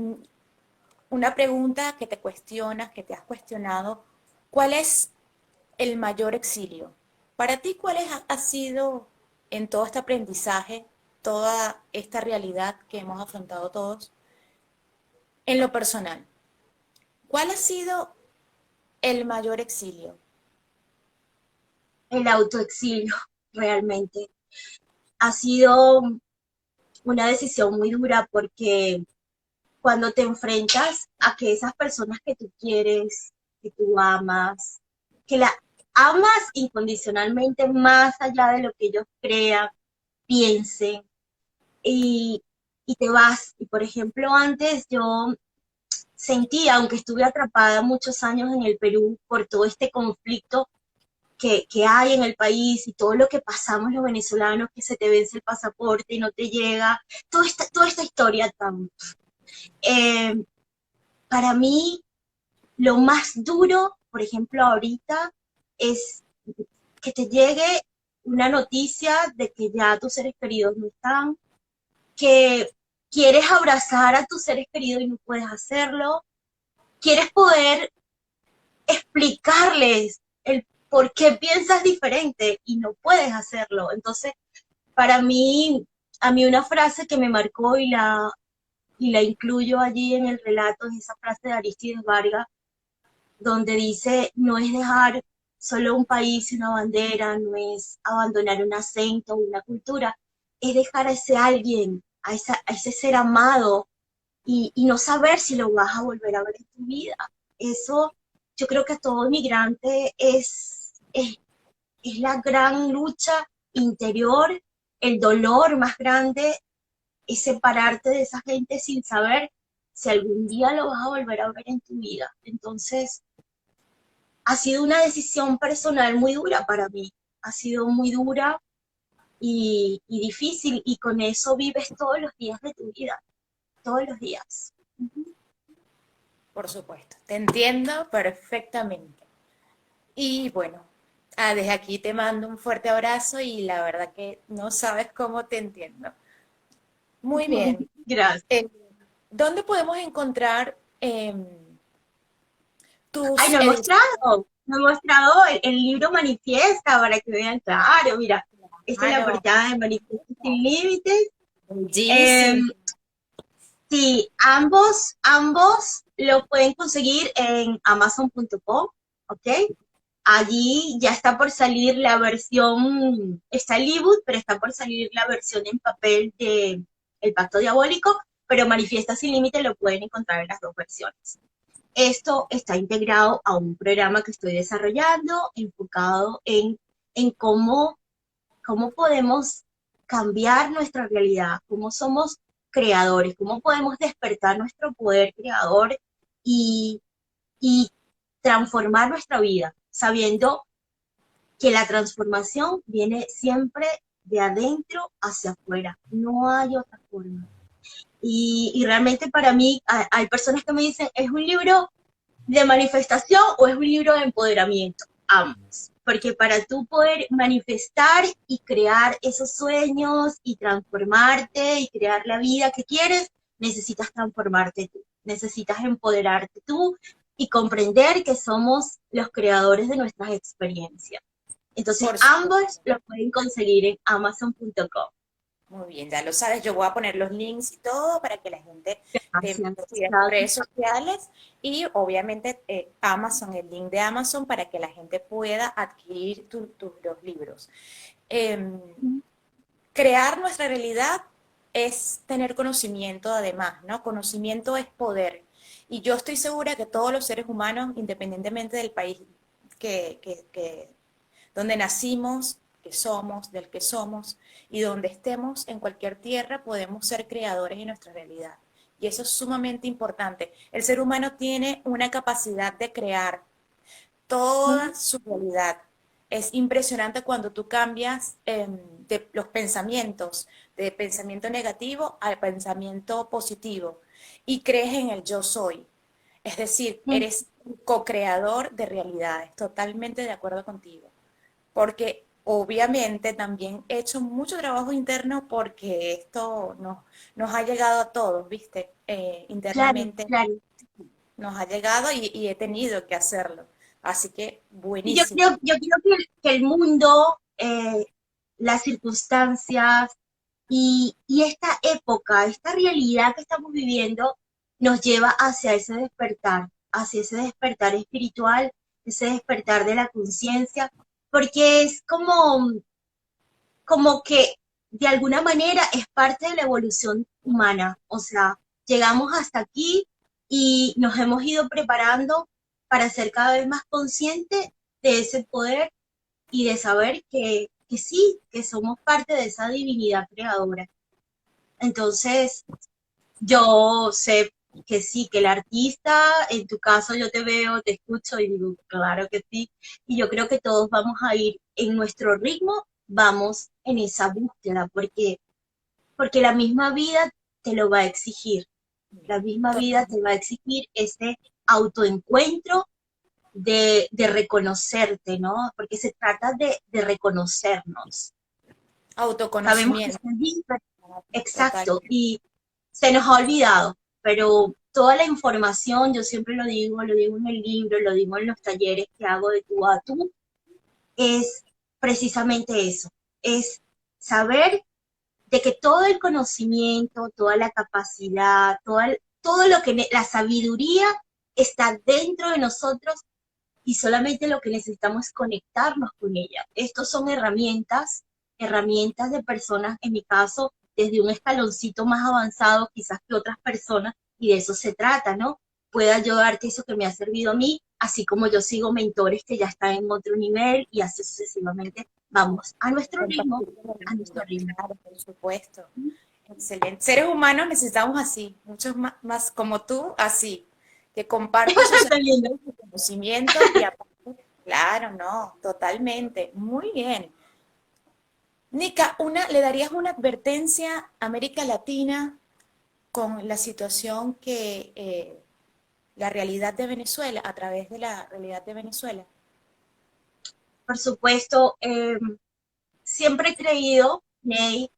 una pregunta que te cuestionas, que te has cuestionado, ¿cuál es el mayor exilio? Para ti, ha sido en todo este aprendizaje, toda esta realidad que hemos afrontado todos, en lo personal? ¿Cuál ha sido el mayor exilio? El autoexilio, realmente. Ha sido una decisión muy dura porque cuando te enfrentas a que esas personas que tú quieres, que tú amas, que la amas incondicionalmente más allá de lo que ellos crean, piensen, y, y te vas. Y por ejemplo, antes yo sentía, aunque estuve atrapada muchos años en el Perú por todo este conflicto que hay en el país y todo lo que pasamos los venezolanos, que se te vence el pasaporte y no te llega, toda esta historia tan... Eh, para mí, lo más duro, por ejemplo, ahorita, es que te llegue una noticia de que ya tus seres queridos no están, que quieres abrazar a tus seres queridos y no puedes hacerlo, quieres poder explicarles el por qué piensas diferente y no puedes hacerlo. Entonces, para mí, a mí una frase que me marcó y la incluyo allí en el relato es esa frase de Aristides Vargas, donde dice, no es dejar solo un país y una bandera, no es abandonar un acento o una cultura, es dejar a ese alguien, a ese ser amado y no saber si lo vas a volver a ver en tu vida. Eso yo creo que todo migrante es la gran lucha interior, el dolor más grande es separarte de esa gente sin saber si algún día lo vas a volver a ver en tu vida. Entonces, ha sido una decisión personal muy dura para mí, ha sido muy dura y difícil, y con eso vives todos los días de tu vida, todos los días. Por supuesto, te entiendo perfectamente. Y bueno, desde aquí te mando un fuerte abrazo y la verdad que no sabes cómo te entiendo. Muy bien. Gracias. Eh, ¿Dónde podemos encontrar Ay, tus ediciones? no he mostrado el libro Manifiesta para que vean, claro, mira, esta es la Claro, portada de Manifiesta Sin Límites. Eh, bellísimo. sí, ambos lo pueden conseguir en amazon.com, ¿ok? Allí ya está por salir la versión, está el ebook, pero está por salir la versión en papel de El Pacto Diabólico, pero Manifiesta Sin Límites lo pueden encontrar en las dos versiones. Esto está integrado a un programa que estoy desarrollando, enfocado en cómo podemos cambiar nuestra realidad, cómo somos creadores, cómo podemos despertar nuestro poder creador y, y transformar nuestra vida, sabiendo que la transformación viene siempre de adentro hacia afuera, no hay otra forma. Y realmente para mí hay personas que me dicen, ¿es un libro de manifestación o es un libro de empoderamiento? Ambos. Porque para tú poder manifestar y crear esos sueños y transformarte y crear la vida que quieres, necesitas transformarte tú, necesitas empoderarte tú y comprender que somos los creadores de nuestras experiencias. Entonces, Por ambos supuesto. los pueden conseguir en amazon.com. Muy bien, ya lo sabes, yo voy a poner los links y todo para que la gente te Gracias. siga en tus redes sociales y obviamente Amazon, el link de Amazon para que la gente pueda adquirir tus dos libros. Em, Crear nuestra realidad es tener conocimiento además, ¿no? Conocimiento es poder. Y yo estoy segura que todos los seres humanos, independientemente del país que donde nacimos, que somos, del que somos, y donde estemos en cualquier tierra, podemos ser creadores de nuestra realidad. Y eso es sumamente importante. El ser humano tiene una capacidad de crear toda su realidad. Es impresionante cuando tú cambias de los pensamientos, de pensamiento negativo al pensamiento positivo, y crees en el yo soy. Es decir, eres co-creador de realidades. Totalmente de acuerdo contigo. Porque obviamente también he hecho mucho trabajo interno porque esto nos ha llegado a todos, ¿viste? Claro, Internamente claro. nos ha llegado y he tenido que hacerlo. Así que Y buenísimo. yo creo que el mundo, las circunstancias y esta época, esta realidad que estamos viviendo, nos lleva hacia ese despertar espiritual, ese despertar de la conciencia, porque es como que de alguna manera es parte de la evolución humana. O sea, llegamos hasta aquí y nos hemos ido preparando para ser cada vez más conscientes de ese poder y de saber que sí, que somos parte de esa divinidad creadora. Entonces, yo sé que sí, que el artista, en tu caso yo te veo, te escucho y digo, claro que sí. Y yo creo que todos vamos a ir en nuestro ritmo, vamos en esa búsqueda, porque la misma vida te lo va a exigir. La misma vida te va a exigir ese autoencuentro de reconocerte, ¿no? Porque se trata de reconocernos. Sabemos que Autoconocimiento. está bien, Total. exacto, y se nos ha olvidado, pero toda la información, yo siempre lo digo en el libro, lo digo en los talleres que hago de tú a tú, es precisamente eso, es saber de que todo el conocimiento, toda la capacidad, todo lo que la sabiduría está dentro de nosotros y solamente lo que necesitamos es conectarnos con ella. Estos son herramientas de personas, en mi caso, desde un escaloncito más avanzado quizás que otras personas, y de eso se trata, ¿no? Pueda yo darte eso que me ha servido a mí, así como yo sigo mentores que ya están en otro nivel y así sucesivamente. Vamos a nuestro ritmo, Compartir con el a nuestro mundo, ritmo. claro, por supuesto. excelente. Seres humanos necesitamos así, muchos más, como tú, así, que compartan sus Tan lindo. conocimientos y aparte, claro, no, totalmente. Muy bien. Nica, ¿le darías una advertencia a América Latina con la situación la realidad de Venezuela, a través de la realidad de Venezuela? Por supuesto, siempre he creído, Ney,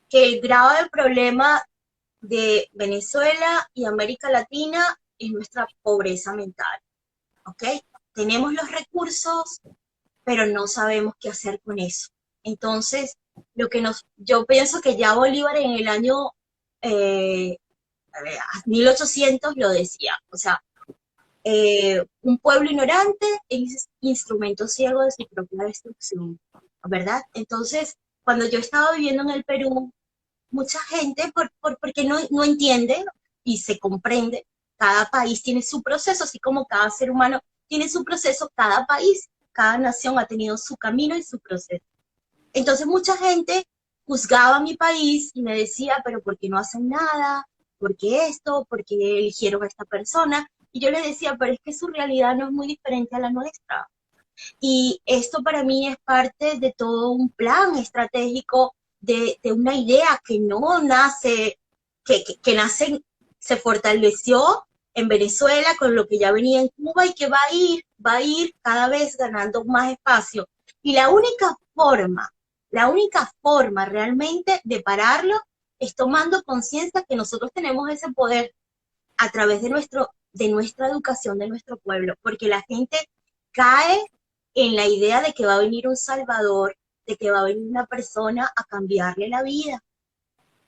que el grado del problema de Venezuela y América Latina es nuestra pobreza mental, ¿ok? Tenemos los recursos, pero no sabemos qué hacer con eso. Entonces, yo pienso que ya Bolívar en el año eh, 1800 lo decía, o sea, un pueblo ignorante es instrumento ciego de su propia destrucción, ¿verdad? Entonces, cuando yo estaba viviendo en el Perú, mucha gente, porque no entiende y se comprende, cada país tiene su proceso, así como cada ser humano tiene su proceso, cada país, cada nación ha tenido su camino y su proceso. Entonces mucha gente juzgaba a mi país y me decía, pero ¿por qué no hacen nada? ¿Por qué esto? ¿Por qué eligieron a esta persona? Y yo le decía, pero es que su realidad no es muy diferente a la nuestra. Y esto para mí es parte de todo un plan estratégico, de una idea que no nace, que nace, se fortaleció en Venezuela con lo que ya venía en Cuba y que va a ir cada vez ganando más espacio. Y la única forma realmente de pararlo es tomando conciencia que nosotros tenemos ese poder a través de nuestra educación de nuestro pueblo, porque la gente cae en la idea de que va a venir un salvador, de que va a venir una persona a cambiarle la vida.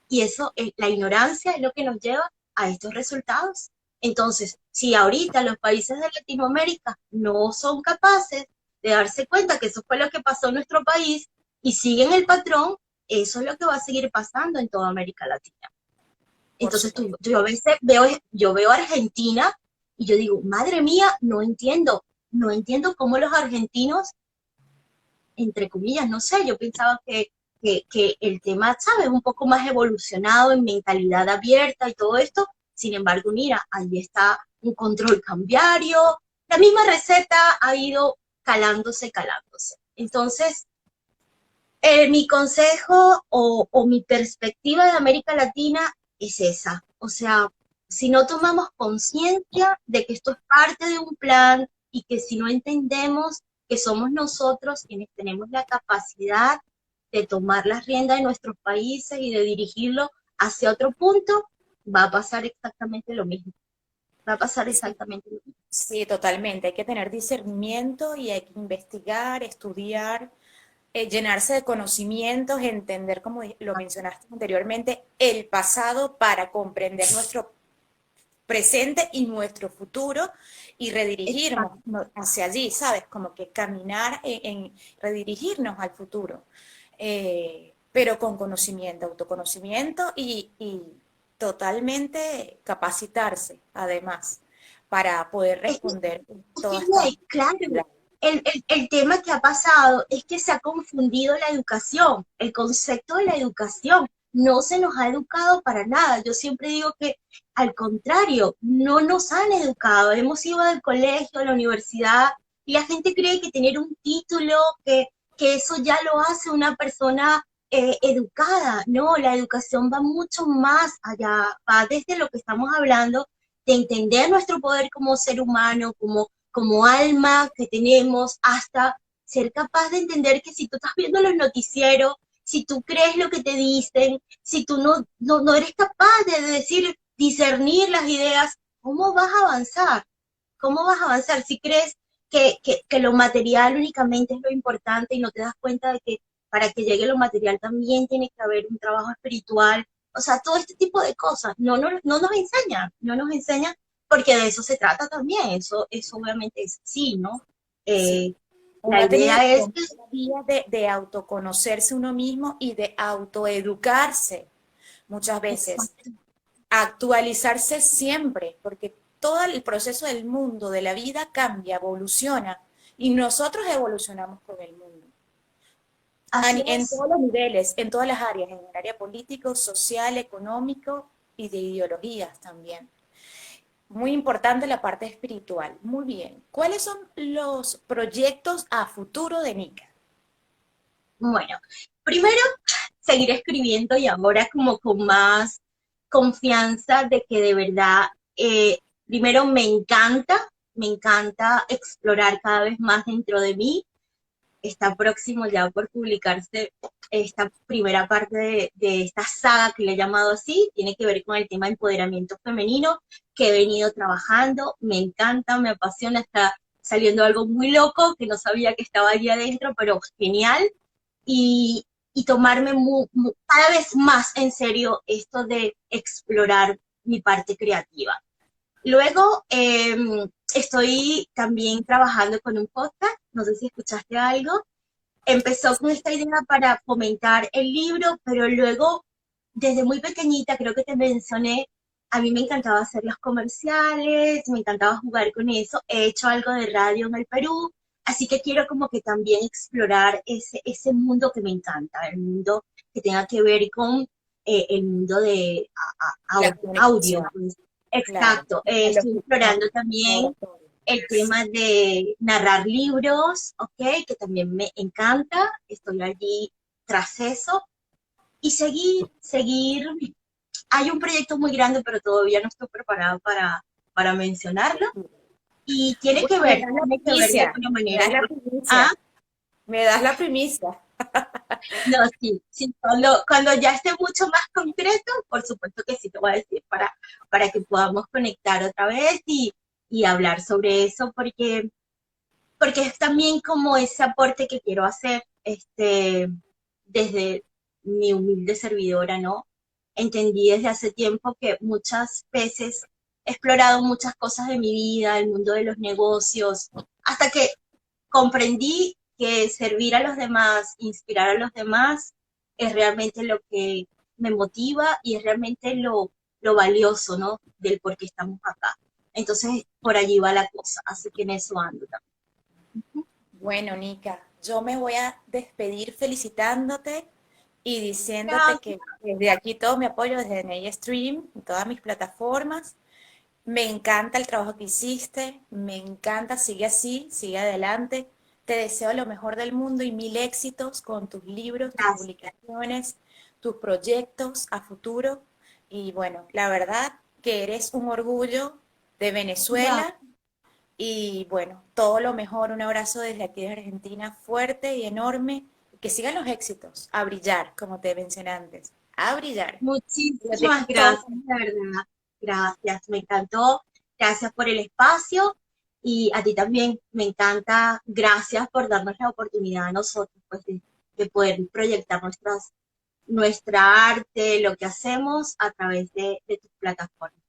Y eso, la ignorancia es lo que nos lleva a estos resultados. Entonces, si ahorita los países de Latinoamérica no son capaces de darse cuenta que eso fue lo que pasó en nuestro país y siguen el patrón, eso es lo que va a seguir pasando en toda América Latina. Por Entonces supuesto. yo a veces yo veo a Argentina y yo digo, madre mía, no entiendo cómo los argentinos, entre comillas, no sé, yo pensaba que el tema, ¿sabes? Un poco más evolucionado en mentalidad abierta y todo esto. Sin embargo, mira, ahí está un control cambiario. La misma receta ha ido calándose. Entonces, mi consejo o mi perspectiva de América Latina es esa. O sea, si no tomamos conciencia de que esto es parte de un plan y que si no entendemos que somos nosotros quienes tenemos la capacidad de tomar las riendas de nuestros países y de dirigirlo hacia otro punto, va a pasar exactamente lo mismo. Va a pasar Sí, exactamente lo mismo. sí, totalmente. Hay que tener discernimiento y hay que investigar, estudiar, llenarse de conocimientos, entender, como lo mencionaste anteriormente, el pasado para comprender nuestro presente y nuestro futuro y redirigirnos Exacto. hacia allí, ¿sabes? Como que caminar redirigirnos al futuro, pero con conocimiento, autoconocimiento y totalmente capacitarse, además, para poder Es que, responder es todas que, estas... claro, el tema que ha pasado es que se ha confundido la educación, el concepto de la educación. No se nos ha educado para nada. Yo siempre digo que al contrario, no nos han educado. Hemos ido al colegio, a la universidad, y la gente cree que tener un título, que eso ya lo hace una persona educada. No, la educación va mucho más allá, va desde lo que estamos hablando, de entender nuestro poder como ser humano, como alma que tenemos, hasta ser capaz de entender que si tú estás viendo los noticieros, si tú crees lo que te dicen, si tú no eres capaz de decir, discernir las ideas, ¿cómo vas a avanzar? ¿Cómo vas a avanzar si crees que lo material únicamente es lo importante y no te das cuenta de que para que llegue lo material también tiene que haber un trabajo espiritual? O sea, todo este tipo de cosas no nos enseñan porque de eso se trata también, eso obviamente es así, ¿no? Sí, Eh, uno la ha tenido que idea es tomar que la vía de autoconocerse uno mismo y de autoeducarse muchas veces, exacto, actualizarse siempre, porque todo el proceso del mundo, de la vida cambia, evoluciona y nosotros evolucionamos con el mundo. Así En es. todos los niveles, en todas las áreas, en el área político, social, económico y de ideologías también. Muy importante la parte espiritual. Muy bien. ¿Cuáles son los proyectos a futuro de Nika? Bueno, primero seguir escribiendo y ahora como con más confianza de que de verdad, primero me encanta explorar cada vez más dentro de mí. Está próximo ya por publicarse esta primera parte de esta saga que le he llamado así, tiene que ver con el tema de empoderamiento femenino que he venido trabajando, me encanta, me apasiona, está saliendo algo muy loco que no sabía que estaba allí adentro, pero genial, y tomarme cada vez más en serio esto de explorar mi parte creativa. Luego, estoy también trabajando con un podcast, no sé si escuchaste algo. Empezó con esta idea para fomentar el libro, pero luego, desde muy pequeñita, creo que te mencioné, a mí me encantaba hacer los comerciales, me encantaba jugar con eso. He hecho algo de radio en el Perú, así que quiero como que también explorar ese mundo que me encanta, el mundo que tenga que ver con el mundo de La audio. comunicación, Pues. claro. Exacto, La estoy locución, explorando también oratoria. el tema de narrar libros, ¿ok? Que también me encanta, estoy allí tras eso. Y seguir. Hay un proyecto muy grande, pero todavía no estoy preparada para mencionarlo. Y Bueno, me das la tiene que ver de primicia, alguna me manera das la que, ah, primicia, me das la primicia. no, sí, sí, cuando ya esté mucho más concreto, por supuesto que sí te voy a decir para que podamos conectar otra vez y hablar sobre eso, porque es también como ese aporte que quiero hacer desde mi humilde servidora, ¿no? Entendí desde hace tiempo que muchas veces he explorado muchas cosas de mi vida, el mundo de los negocios, hasta que comprendí que servir a los demás, inspirar a los demás, es realmente lo que me motiva y es realmente lo valioso, ¿no? Del por qué estamos acá. Entonces, por allí va la cosa, así que en eso ando también. Bueno, Nika, yo me voy a despedir felicitándote y diciéndote Gracias. que desde aquí todo mi apoyo desde Ney Stream, en todas mis plataformas. Me encanta el trabajo que hiciste, me encanta, sigue así, sigue adelante. Te deseo lo mejor del mundo y mil éxitos con tus libros, tus Gracias. publicaciones, tus proyectos a futuro. Y bueno, la verdad que eres un orgullo de Venezuela Gracias. y bueno, todo lo mejor. Un abrazo desde aquí de Argentina fuerte y enorme. Que sigan los éxitos, a brillar, como te mencioné antes, a brillar. Lo Muchísimas tienes todo. gracias, de verdad. Gracias, me encantó. Gracias por el espacio y a ti también me encanta. Gracias por darnos la oportunidad a nosotros pues, de poder proyectar nuestra arte, lo que hacemos a través de tus plataformas.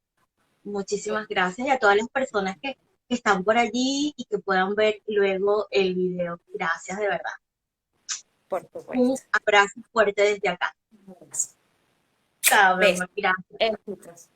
Muchísimas gracias y a todas las personas que están por allí y que puedan ver luego el video. Gracias de verdad. Por Un supuesto. abrazo fuerte desde acá. Chao, mi Besos. amor. Gracias. Éxitos.